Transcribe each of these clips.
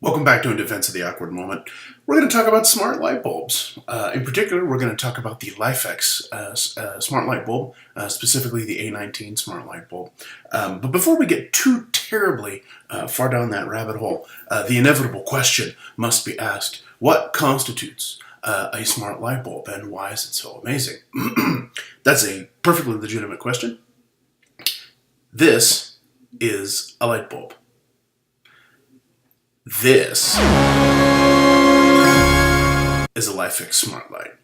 Welcome back to In Defense of the Awkward Moment. We're going to talk about smart light bulbs. In particular, we're going to talk about the LIFX smart light bulb, specifically the A19 smart light bulb. But before we get too terribly far down that rabbit hole, the inevitable question must be asked: what constitutes a smart light bulb, and why is it so amazing? That's a perfectly legitimate question. This is a light bulb. This is a LIFX smart light.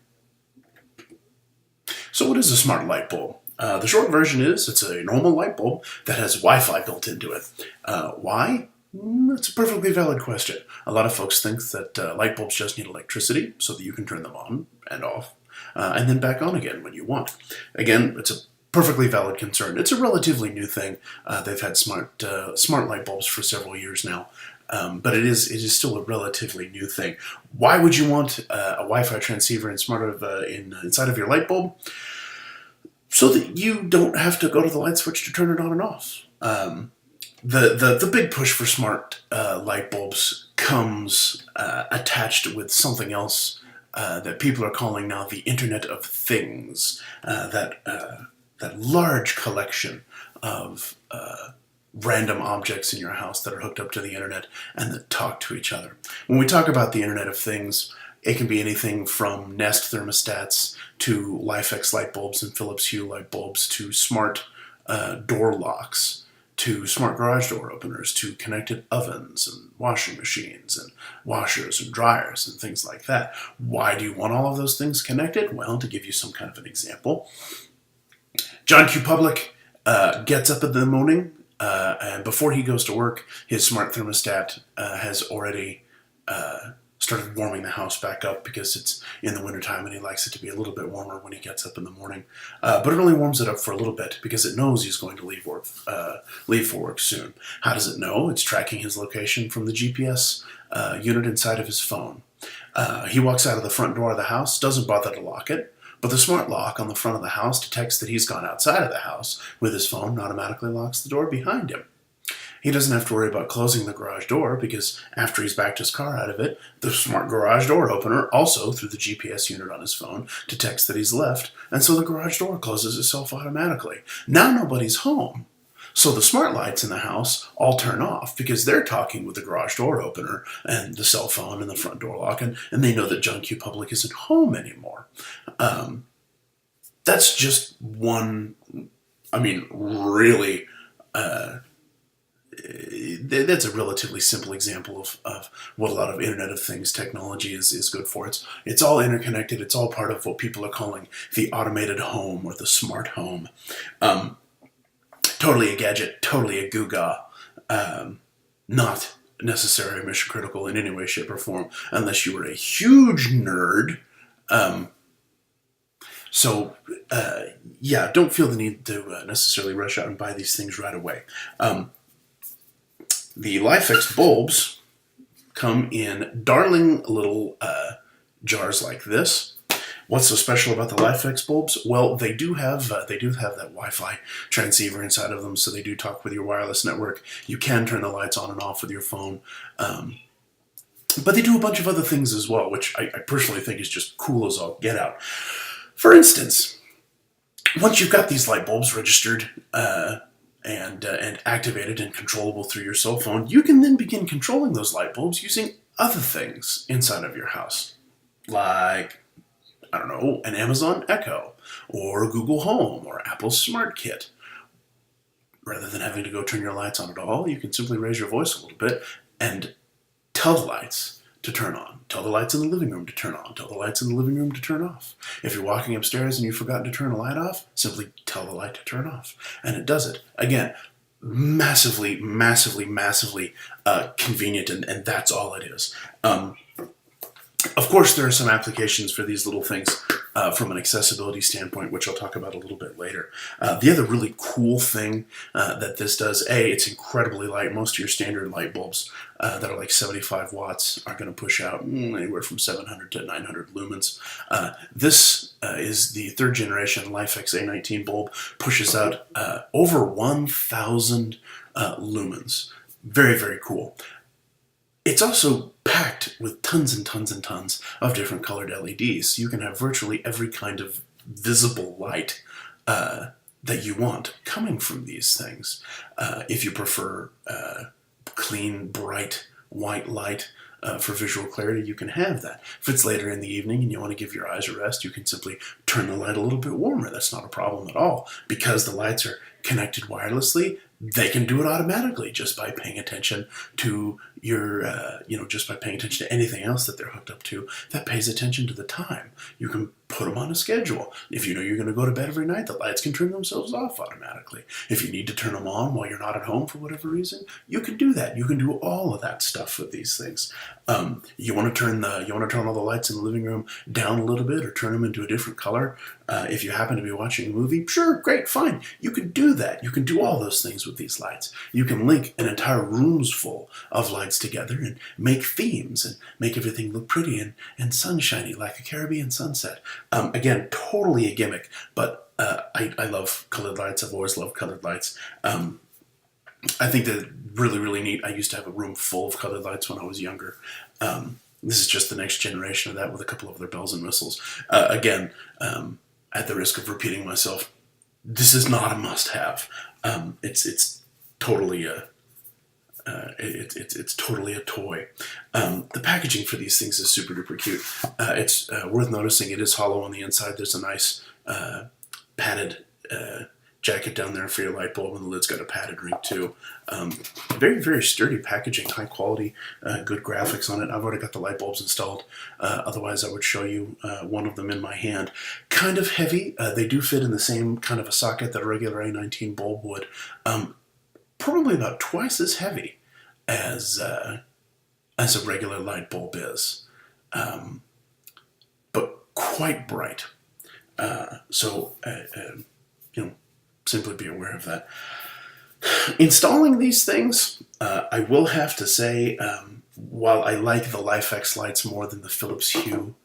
So what is a smart light bulb? The short version is it's a normal light bulb that has Wi-Fi built into it. Why? That's a perfectly valid question. A lot of folks think that light bulbs just need electricity so that you can turn them on and off and then back on again when you want. Again, it's a perfectly valid concern. It's a relatively new thing. They've had smart light bulbs for several years now. But it is still a relatively new thing. Why would you want a Wi-Fi transceiver inside of your light bulb? So that you don't have to go to the light switch to turn it on and off. The big push for smart light bulbs comes attached with something else that people are calling now the Internet of Things. That large collection of random objects in your house that are hooked up to the internet and that talk to each other. When we talk about the Internet of Things, it can be anything from Nest thermostats to LIFX light bulbs and Philips Hue light bulbs to smart door locks to smart garage door openers to connected ovens and washing machines and washers and dryers and things like that. Why do you want all of those things connected? Well, to give you some kind of an example, John Q. Public gets up in the morning and before he goes to work, his smart thermostat has already started warming the house back up because it's in the wintertime and he likes it to be a little bit warmer when he gets up in the morning. But it only warms it up for a little bit because it knows he's going to leave for work soon. How does it know? It's tracking his location from the GPS unit inside of his phone. He walks out of the front door of the house, doesn't bother to lock it. But the smart lock on the front of the house detects that he's gone outside of the house with his phone and automatically locks the door behind him. He doesn't have to worry about closing the garage door because after he's backed his car out of it, the smart garage door opener, also through the GPS unit on his phone, detects that he's left, and so the garage door closes itself automatically. Now nobody's home. So the smart lights in the house all turn off because they're talking with the garage door opener and the cell phone and the front door lock, and they know that John Q. Public isn't home anymore. That's just one, really, that's a relatively simple example of what a lot of Internet of Things technology is good for. It's all interconnected. It's all part of what people are calling the automated home or the smart home. Totally a gadget, totally a goo-gaw, not necessarily mission critical in any way, shape, or form, unless you were a huge nerd. Don't feel the need to necessarily rush out and buy these things right away. The LIFX bulbs come in darling little jars like this. What's so special about the LIFX bulbs? Well, they do have that Wi-Fi transceiver inside of them, so they do talk with your wireless network. You can turn the lights on and off with your phone. But they do a bunch of other things as well, which I personally think is just cool as all get out. For instance, once you've got these light bulbs registered and activated and controllable through your cell phone, you can then begin controlling those light bulbs using other things inside of your house, like, I don't know, an Amazon Echo, or Google Home, or Apple's Smart Kit. Rather than having to go turn your lights on at all, you can simply raise your voice a little bit and tell the lights to turn on. Tell the lights in the living room to turn on. Tell the lights in the living room to turn off. If you're walking upstairs and you've forgotten to turn a light off, simply tell the light to turn off. And it does it. Again, massively, massively, massively convenient, and that's all it is. Of course, there are some applications for these little things from an accessibility standpoint, which I'll talk about a little bit later. The other really cool thing that this does, it's incredibly light. Most of your standard light bulbs that are like 75 watts are going to push out anywhere from 700 to 900 lumens. This is the third generation LIFX A19 bulb, pushes out over 1,000 lumens. Very, very cool. It's also packed with tons and tons and tons of different colored LEDs. So you can have virtually every kind of visible light that you want coming from these things. If you prefer clean, bright, white light for visual clarity, you can have that. If it's later in the evening and you want to give your eyes a rest, you can simply turn the light a little bit warmer. That's not a problem at all. Because the lights are connected wirelessly, they can do it automatically just by paying attention to your, just by paying attention to anything else that they're hooked up to that pays attention to the time. You can put them on a schedule. If you know you're going to go to bed every night, the lights can turn themselves off automatically. If you need to turn them on while you're not at home for whatever reason, you can do that. You can do all of that stuff with these things. You want to turn all the lights in the living room down a little bit or turn them into a different color. If you happen to be watching a movie, sure, great, fine. You can do that. You can do all those things with these lights. You can link an entire room's full of lights together and make themes and make everything look pretty and sunshiny like a Caribbean sunset. Again, totally a gimmick, but I love colored lights. I've always loved colored lights. I think they're really, really neat. I used to have a room full of colored lights when I was younger. This is just the next generation of that with a couple of other bells and whistles. Again, at the risk of repeating myself, this is not a must-have. It's totally it's totally a toy. The packaging for these things is super duper cute. It's worth noticing it is hollow on the inside. There's a nice padded jacket down there for your light bulb, and the lid's got a padded ring too. Very, very sturdy packaging, high quality, good graphics on it. I've already got the light bulbs installed. Otherwise, I would show you one of them in my hand. Kind of heavy. They do fit in the same kind of a socket that a regular A19 bulb would. Probably about twice as heavy as a regular light bulb is, but quite bright. Simply be aware of that. Installing these things, I will have to say, while I like the LIFX lights more than the Philips Hue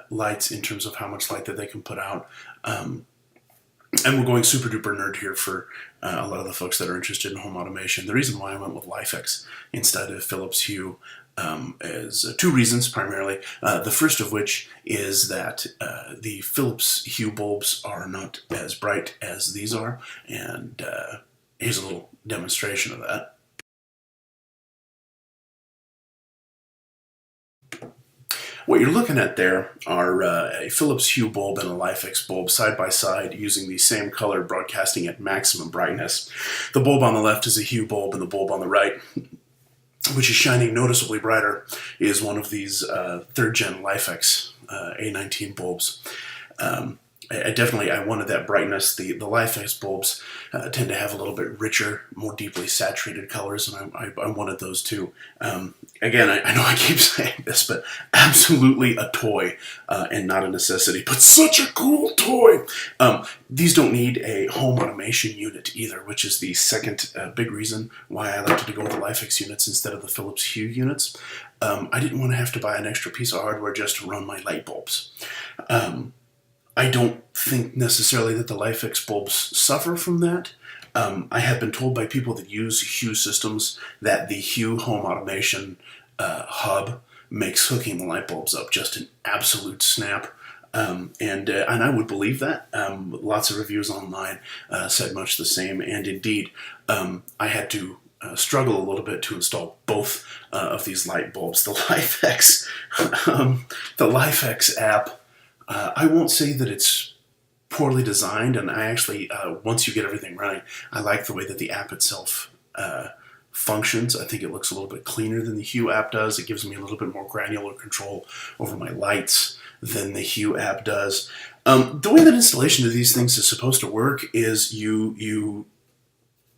lights in terms of how much light that they can put out, and we're going super duper nerd here for a lot of the folks that are interested in home automation. The reason why I went with LIFX instead of Philips Hue is two reasons primarily. The first of which is that the Philips Hue bulbs are not as bright as these are, and here's a little demonstration of that. What you're looking at there are a Philips Hue bulb and a LIFX bulb side by side using the same color broadcasting at maximum brightness. The bulb on the left is a Hue bulb, and the bulb on the right, which is shining noticeably brighter, is one of these third-gen LIFX A19 bulbs. I wanted that brightness. The LIFX bulbs tend to have a little bit richer, more deeply saturated colors, and I wanted those too. Again, I know I keep saying this, but absolutely a toy and not a necessity, but such a cool toy. These don't need a home automation unit either, which is the second big reason why I like to go with the LIFX units instead of the Philips Hue units. I didn't want to have to buy an extra piece of hardware just to run my light bulbs. I don't think necessarily that the LIFX bulbs suffer from that. I have been told by people that use Hue systems that the Hue home automation hub makes hooking the light bulbs up just an absolute snap. And I would believe that. Lots of reviews online said much the same, and indeed, I had to struggle a little bit to install both of these light bulbs. The LIFX app, I won't say that it's poorly designed, and I actually, once you get everything running, I like the way that the app itself functions. I think it looks a little bit cleaner than the Hue app does. It gives me a little bit more granular control over my lights than the Hue app does. The way that installation of these things is supposed to work is you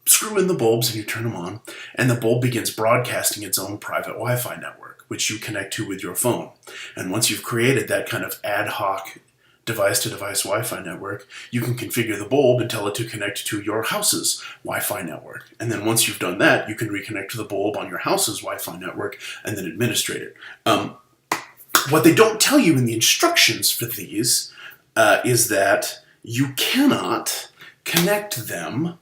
screw in the bulbs and you turn them on, and the bulb begins broadcasting its own private Wi-Fi network, which you connect to with your phone. And once you've created that kind of ad hoc device-to-device Wi-Fi network, you can configure the bulb and tell it to connect to your house's Wi-Fi network. And then once you've done that, you can reconnect to the bulb on your house's Wi-Fi network and then administrate it. What they don't tell you in the instructions for these is that you cannot connect them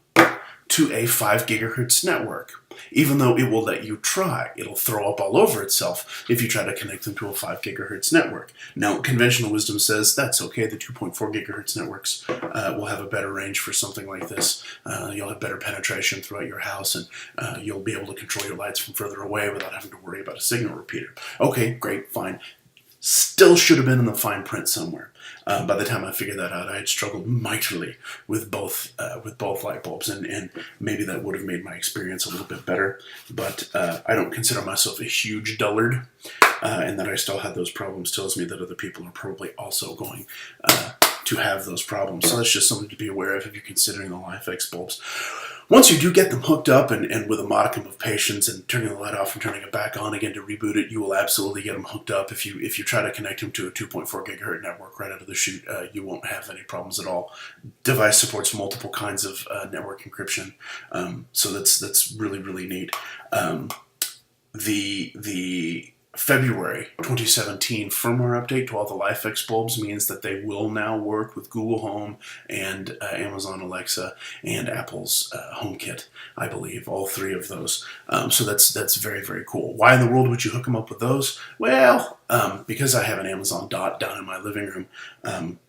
to a 5 gigahertz network, even though it will let you try. It'll throw up all over itself if you try to connect them to a 5 gigahertz network. Now, conventional wisdom says that's okay. The 2.4 gigahertz networks will have a better range for something like this. You'll have better penetration throughout your house, and you'll be able to control your lights from further away without having to worry about a signal repeater. Okay, great, fine. Still should have been in the fine print somewhere. By the time I figured that out, I had struggled mightily with both light bulbs, and maybe that would have made my experience a little bit better. But I don't consider myself a huge dullard, and that I still had those problems tells me that other people are probably also going to have those problems. So that's just something to be aware of if you're considering the LIFX bulbs. Once you do get them hooked up, and with a modicum of patience and turning the light off and turning it back on again to reboot it, you will absolutely get them hooked up. If you try to connect them to a 2.4 gigahertz network right out of the chute, you won't have any problems at all. Device supports multiple kinds of network encryption, so that's really, really neat. The February 2017 firmware update to all the LIFX bulbs means that they will now work with Google Home and Amazon Alexa and Apple's HomeKit, I believe, all three of those. So that's very, very cool. Why in the world would you hook them up with those? Well, because I have an Amazon Dot down in my living room,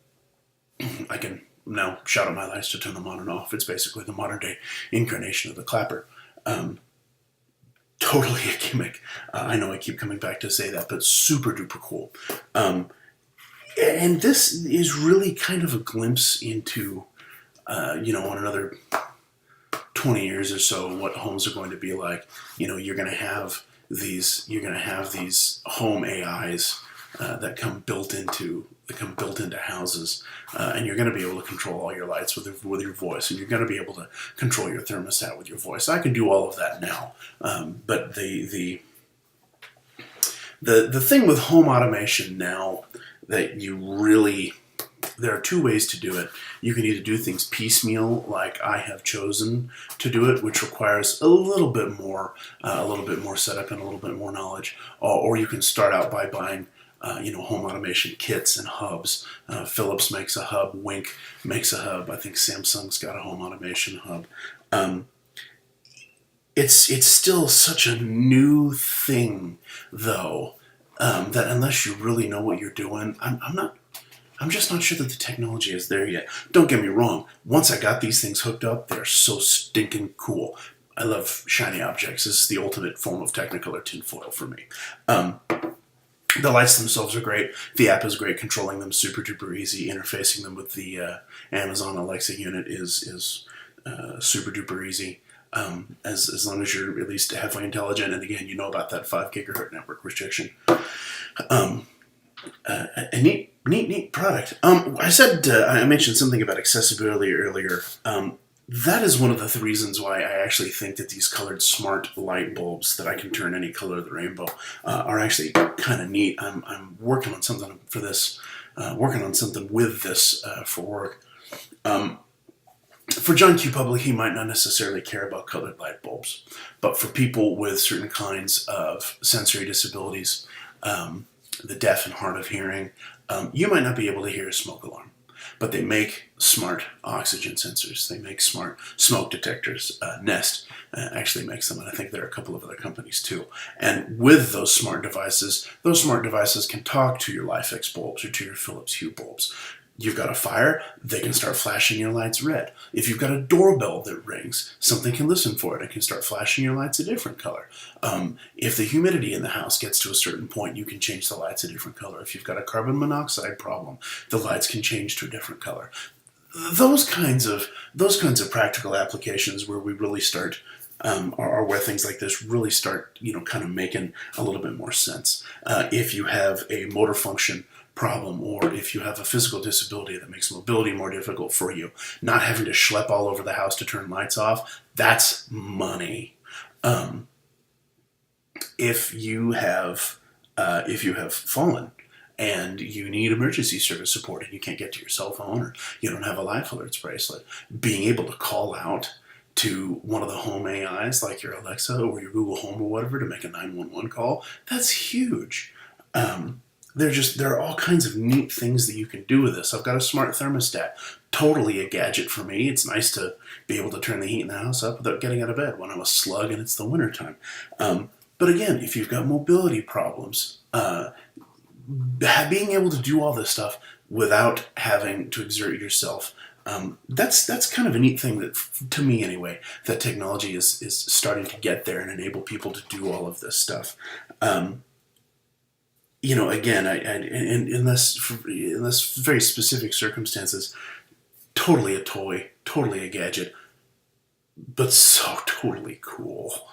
I can now shout at my lights to turn them on and off. It's basically the modern day incarnation of the clapper. Totally a gimmick. I know I keep coming back to say that, but super duper cool. And this is really kind of a glimpse into, on another 20 years or so, what homes are going to be like. You're going to have these home AIs that come built into houses, and you're going to be able to control all your lights with your voice, and you're going to be able to control your thermostat with your voice. I can do all of that now, but the thing with home automation now that there are two ways to do it. You can either do things piecemeal, like I have chosen to do it, which requires a little bit more setup and a little bit more knowledge, or you can start out by buying home automation kits and hubs. Philips makes a hub, Wink makes a hub, I think Samsung's got a home automation hub. It's still such a new thing, though, that unless you really know what you're doing, I'm just not sure that the technology is there yet. Don't get me wrong, once I got these things hooked up, they're so stinking cool. I love shiny objects. This is the ultimate form of Technicolor tinfoil for me. The lights themselves are great. The app is great. Controlling them super duper easy. Interfacing them with the Amazon Alexa unit is super duper easy. As long as you're at least halfway intelligent, and again, you know about that 5 gigahertz network restriction. A neat product. I mentioned something about accessibility earlier. That is one of the reasons why I actually think that these colored smart light bulbs that I can turn any color of the rainbow are actually kind of neat. I'm working on something for this, with this for work. For John Q. Public, he might not necessarily care about colored light bulbs, but for people with certain kinds of sensory disabilities, the deaf and hard of hearing, you might not be able to hear a smoke alarm. But they make smart oxygen sensors. They make smart smoke detectors. Nest actually makes them, and I think there are a couple of other companies too. And with those smart devices can talk to your LIFX bulbs or to your Philips Hue bulbs. You've got a fire, they can start flashing your lights red. If you've got a doorbell that rings, something can listen for it and can start flashing your lights a different color. If the humidity in the house gets to a certain point, you can change the lights a different color. If you've got a carbon monoxide problem, the lights can change to a different color. Those kinds of practical applications where we really start are where things like this really start, kind of making a little bit more sense. If you have a motor function problem, or if you have a physical disability that makes mobility more difficult for you, not having to schlep all over the house to turn lights off, that's money. If you have fallen and you need emergency service support and you can't get to your cell phone, or you don't have a life alerts bracelet, being able to call out to one of the home AIs like your Alexa or your Google Home or whatever to make a 911 call, that's huge. there are all kinds of neat things that you can do with this. I've got a smart thermostat, totally a gadget for me. It's nice to be able to turn the heat in the house up without getting out of bed when I'm a slug and it's the wintertime. But again, if you've got mobility problems, being able to do all this stuff without having to exert yourself, that's kind of a neat thing that, to me anyway, that technology is starting to get there and enable people to do all of this stuff. Again, in this very specific circumstances, totally a toy, totally a gadget, but so totally cool.